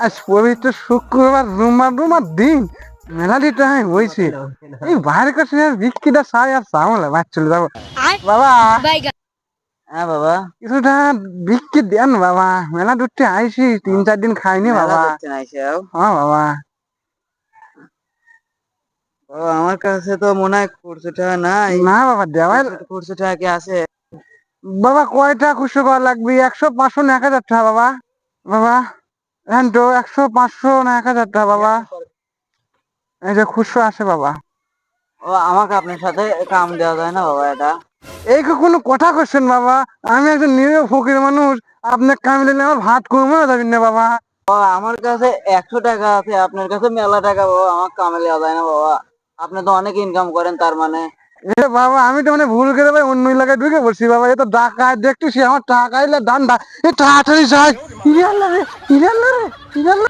আজ পবিত্র শুক্রবার রুমার রুমার দিন মেলাটি টাইম হয়েছে। এই বাইরের কাছে বিক্রিটা চাই আর চামলে বাদ চলে যাবো। বাবা হ্যাঁ বাবা। কিছুটা বিক্রি দেন বাবা, মেলা দুটি আইসি 3-4 দিন খাইনি মেলা বাবা। দেখতে আইসাও? হ্যাঁ বাবা। ও আমার কাছে তো মনে হয় খুচরো টাকা নাই। না বাবা দেওয়াই খুচরো টাকা কি আছে? বাবা কয়টা খুশো করা লাগবে? 100, 500 না 1000 টাকা বাবা? বাবা হ্যাঁ তো 100, 500 না 1000 টাকা বাবা? এই যে খুশো আছে বাবা। ও আমাকে আপনার সাথে কাম দেওয়া যায় না বাবা এটা? এই কোনো কথা করছেন বাবা? আমি একজন নিরীহ ফকির মানুষ, আপনার কামে দিলে আমার ভাত কমে যাবেন না বাবা। ও আমার কাছে 100 টাকা আছে, আপনার কাছে মেলা টাকা বাবা, আমার কামে দেওয়া যায় না বাবা। আপনি তো অনেক ইনকাম করেন তার মানে। এ বাবা আমি তো মানে ভুল করে ভাই অন্য এলাকায় ঢুকে পড়ছি বাবা। এ তো ডাকায় দেখতেছি, আমার টাকা এলে ডান্ডা, এ তাড়াতাড়ি যাই। হিরাল্লা রে, হিরাল্লা রে, হিরাল্লা।